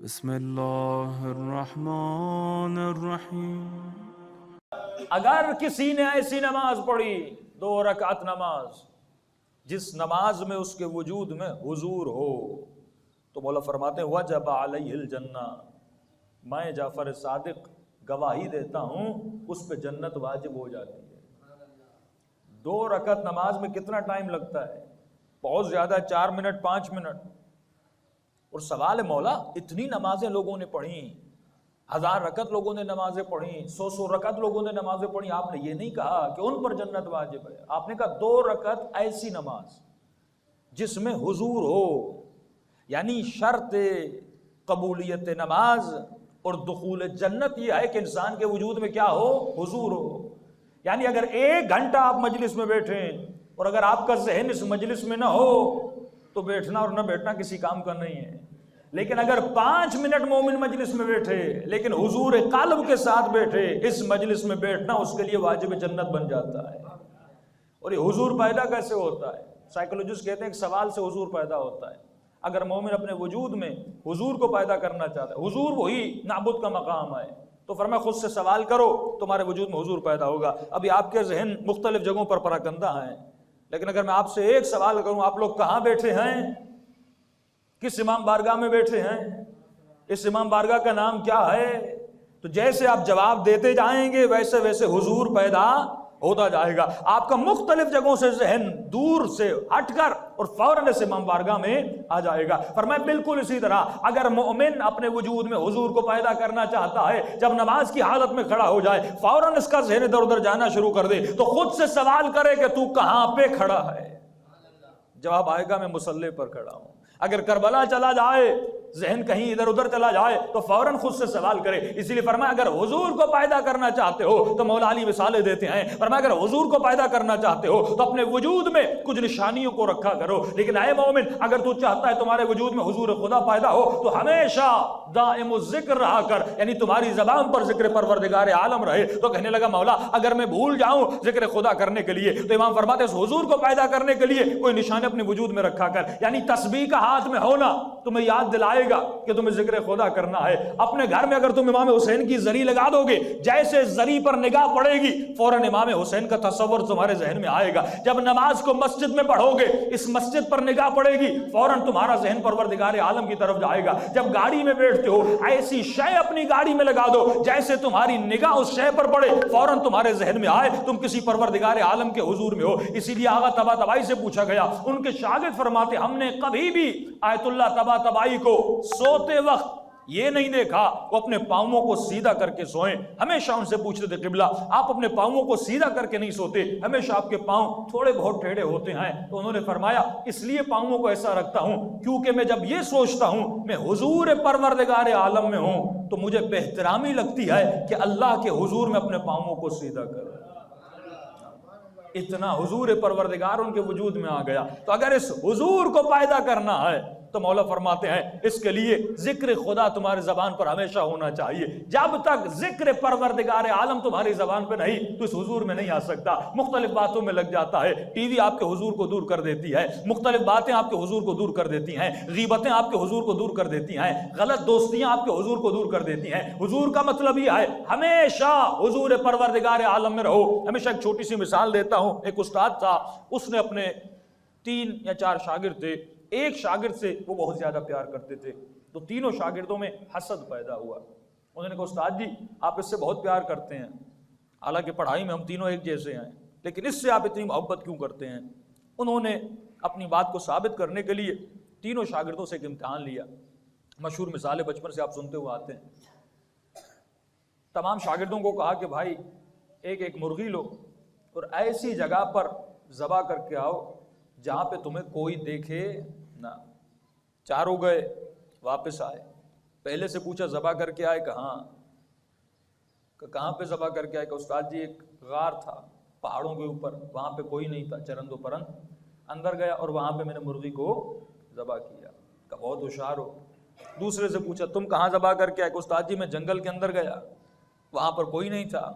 بسم اللہ الرحمن الرحیم۔ اگر کسی نے ایسی نماز پڑھی 2 رکعت نماز جس نماز میں اس کے وجود میں حضور ہو تو مولا فرماتے ہیں وجب علیہ الجنہ، میں جعفر صادق گواہی دیتا ہوں اس پہ جنت واجب ہو جاتی ہے۔ 2 رکعت نماز میں کتنا ٹائم لگتا ہے؟ بہت زیادہ، 4 منٹ 5 منٹ۔ اور سوال ہے مولا اتنی نمازیں لوگوں نے پڑھی، 1000 رکعت لوگوں نے نمازیں پڑھی، 100 رکعت لوگوں نے نمازیں پڑھی، آپ نے یہ نہیں کہا کہ ان پر جنت واجب ہے، آپ نے کہا 2 رکعت ایسی نماز جس میں حضور ہو، یعنی شرط قبولیت نماز اور دخول جنت یہ ہے کہ انسان کے وجود میں کیا ہو؟ حضور ہو۔ یعنی اگر 1 گھنٹہ آپ مجلس میں بیٹھیں اور اگر آپ کا ذہن اس مجلس میں نہ ہو تو بیٹھنا اور نہ بیٹھنا کسی کام کا نہیں ہے، لیکن اگر 5 منٹ مومن مجلس میں بیٹھے لیکن حضور قلب کے ساتھ بیٹھے، اس مجلس میں بیٹھنا اس کے لیے واجب جنت بن جاتا ہے۔ اور یہ حضور پیدا کیسے ہوتا ہے؟ سائیکولوجسٹ کہتے ہیں ایک سوال سے حضور پیدا ہوتا ہے۔ اگر مومن اپنے وجود میں حضور کو پیدا کرنا چاہتا ہے، حضور وہی نعبد کا مقام ہے، تو فرمایا خود سے سوال کرو تمہارے وجود میں حضور پیدا ہوگا۔ ابھی آپ کے ذہن مختلف جگہوں پر پراکندہ ہیں، لیکن اگر میں آپ سے ایک سوال کروں، آپ لوگ کہاں بیٹھے ہیں؟ کس امام بارگاہ میں بیٹھے ہیں؟ اس امام بارگاہ کا نام کیا ہے؟ تو جیسے آپ جواب دیتے جائیں گے ویسے ویسے حضور پیدا ہوتا جائے گا۔ آپ کا مختلف جگہوں سے ذہن دور سے ہٹ کر اور فوراً اس امام بارگاہ میں آ جائے گا۔ فرمایا بالکل اسی طرح اگر مومن اپنے وجود میں حضور کو پیدا کرنا چاہتا ہے، جب نماز کی حالت میں کھڑا ہو جائے فوراً اس کا ذہن ادھر ادھر جانا شروع کر دے تو خود سے سوال کرے کہ تو کہاں پہ کھڑا ہے؟ جواب آئے گا میں مصلی پر کھڑا ہوں۔ اگر کربلا چلا جائے، ذہن کہیں ادھر ادھر چلا جائے تو فوراً خود سے سوال کرے۔ اسی لیے فرمایا اگر حضور کو پیدا کرنا چاہتے ہو تو مولا علی مثالیں دیتے ہیں، فرمایا اگر حضور کو پیدا کرنا چاہتے ہو تو اپنے وجود میں کچھ نشانیوں کو رکھا کرو، لیکن اے مومن اگر تو چاہتا ہے تمہارے وجود میں حضور خدا پیدا ہو تو ہمیشہ دائم الذکر رہا کر، یعنی تمہاری زبان پر ذکر پروردگار عالم رہے۔ تو کہنے لگا مولا اگر میں بھول جاؤں ذکر خدا کرنے کے لیے تو امام فرماتے ہیں حضور کو پیدا کرنے کے لیے کوئی نشان اپنے وجود میں رکھا کر، یعنی تسبیح کا ہاتھ میں ہونا تمہیں یاد دلائے گا کہ تمہیں ذکر خدا کرنا ہے۔ اپنے گھر میں اگر تم امام حسین کی زری لگا دو گے، جیسے زری پر نگاہ پڑے گی فوراً امام حسین کا تصور تمہارے ذہن میں آئے گا۔ جب نماز کو مسجد میں پڑھو گے، اس مسجد پر نگاہ پڑے گی فوراً تمہارا ذہن پروردگار عالم کی طرف جائے گا۔ جب گاڑی میں بیٹھتے ہو ایسی شے اپنی گاڑی میں لگا دو جیسے تمہاری نگاہ اس شے پر پڑے فوراً تمہارے ذہن میں آئے تم کسی پروردگار عالم کے حضور میں ہو۔ اسی لیے آغا طباطبائی سے پوچھا گیا، ان کے شاگرد فرماتے ہم نے کبھی بھی آیت اللہ طباطبائی کو سوتے وقت یہ نہیں دیکھا وہ اپنے پاؤں کو سیدھا کر کے سوئیں۔ ہمیشہ ان سے پوچھتے تھے قبلہ آپ اپنے پاؤں کو سیدھا کر کے نہیں سوتے، ہمیشہ آپ کے پاؤں تھوڑے بہت ٹیڑھے ہوتے ہیں؟ تو انہوں نے فرمایا اس لیے پاؤں کو ایسا رکھتا ہوں کیونکہ میں جب یہ سوچتا ہوں میں حضور پروردگار عالم میں ہوں تو مجھے بہترامی لگتی ہے کہ اللہ کے حضور میں اپنے پاؤں کو سیدھا کروں۔ اتنا حضور پروردگار ان کے وجود میں آ گیا۔ تو اگر اس حضور کو پیدا کرنا ہے تو مولا فرماتے ہیں اس کے لیے ذکر خدا تمہاری زبان پر ہمیشہ ہونا چاہیے۔ جب تک ذکر پروردگار عالم تمہاری زبان پہ نہیں تو اس حضور میں نہیں آ سکتا۔ مختلف باتوں میں لگ جاتا ہے، ٹی وی آپ کے حضور کو دور کر دیتی ہے، مختلف باتیں آپ کے حضور کو دور کر دیتی ہیں، غیبتیں آپ کے حضور کو دور کر دیتی ہیں، غلط دوستیاں آپ کے حضور کو دور کر دیتی ہیں۔ حضور کا مطلب یہ ہے ہمیشہ حضور پروردگار عالم میں رہو۔ ہمیشہ ایک چھوٹی سی مثال دیتا ہوں، ایک استاد تھا، اس نے اپنے 3 یا 4 شاگرد تھے، ایک شاگرد سے وہ بہت زیادہ پیار کرتے تھے تو تینوں شاگردوں میں حسد پیدا ہوا۔ انہوں نے کہا استاد جی آپ اس سے بہت پیار کرتے ہیں، حالانکہ پڑھائی میں ہم تینوں ایک جیسے ہیں، لیکن اس سے آپ اتنی محبت کیوں کرتے ہیں؟ انہوں نے اپنی بات کو ثابت کرنے کے لیے تینوں شاگردوں سے ایک امتحان لیا۔ مشہور مثالیں بچپن سے آپ سنتے ہوئے آتے ہیں۔ تمام شاگردوں کو کہا کہ بھائی ایک ایک مرغی لو اور ایسی جگہ پر ذبح کر کے آؤ جہاں پہ تمہیں کوئی دیکھے نہ۔ چاروں گئے، واپس آئے، پہلے سے پوچھا ذبح کر کے آئے کہاں؟ کہاں پہ ذبح کر کے آئے؟ کہ استاد جی ایک غار تھا پہاڑوں کے اوپر، وہاں پہ کوئی نہیں تھا، چرند و پرند، اندر گیا اور وہاں پہ میں نے مرغی کو ذبح کیا۔ کہ بہت ہوشیار ہو۔ دوسرے سے پوچھا تم کہاں ذبح کر کے آئے؟ کہ استاد جی میں جنگل کے اندر گیا، وہاں پر کوئی نہیں تھا،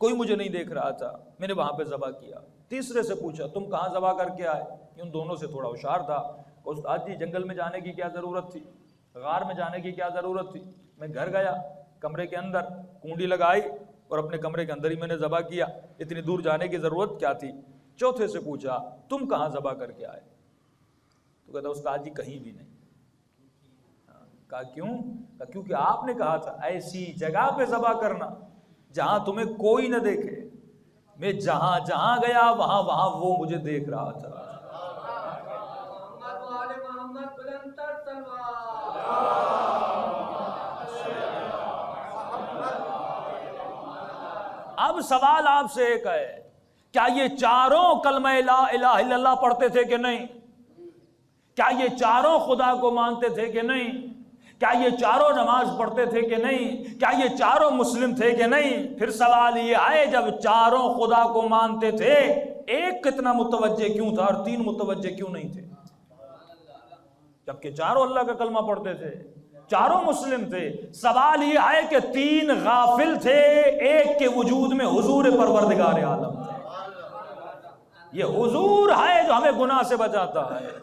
کوئی مجھے نہیں دیکھ رہا تھا، میں نے وہاں پہ ذبح کیا۔ تیسرے سے پوچھا تم کہاں ذبح کر کے آئے؟ ان دونوں سے تھوڑا ہوشیار تھا۔ استاد جی جنگل میں جانے کی کیا ضرورت تھی، غار میں جانے کی کیا ضرورت تھی؟ میں گھر گیا، کمرے کے اندر کنڈی لگائی اور اپنے کمرے کے اندر ہی میں نے ذبح کیا، اتنی دور جانے کی ضرورت کیا تھی؟ چوتھے سے پوچھا تم کہاں ذبح کر کے آئے؟ تو کہتا استاد جی کہیں بھی نہیں۔ کہا کیوں؟ کہا کیونکہ آپ نے کہا تھا ایسی جگہ پہ ذبح کرنا جہاں تمہیں کوئی نہ دیکھے۔ میں جہاں جہاں گیا وہاں وہاں وہ مجھے دیکھ رہا تھا۔ اب سوال آپ سے ایک ہے، کیا یہ چاروں کلمہ لا الہ الا اللہ پڑھتے تھے کہ نہیں؟ کیا یہ چاروں خدا کو مانتے تھے کہ نہیں؟ کیا یہ چاروں نماز پڑھتے تھے کہ نہیں؟ کیا یہ چاروں مسلم تھے کہ نہیں؟ پھر سوال یہ آئے جب چاروں خدا کو مانتے تھے، ایک کتنا متوجہ کیوں تھا اور تین متوجہ کیوں نہیں تھے؟ جبکہ چاروں اللہ کا کلمہ پڑھتے تھے، چاروں مسلم تھے۔ سوال یہ ہے کہ تین غافل تھے، ایک کے وجود میں حضور پروردگار عالم تھے۔ یہ حضور ہے جو ہمیں گناہ سے بچاتا ہے۔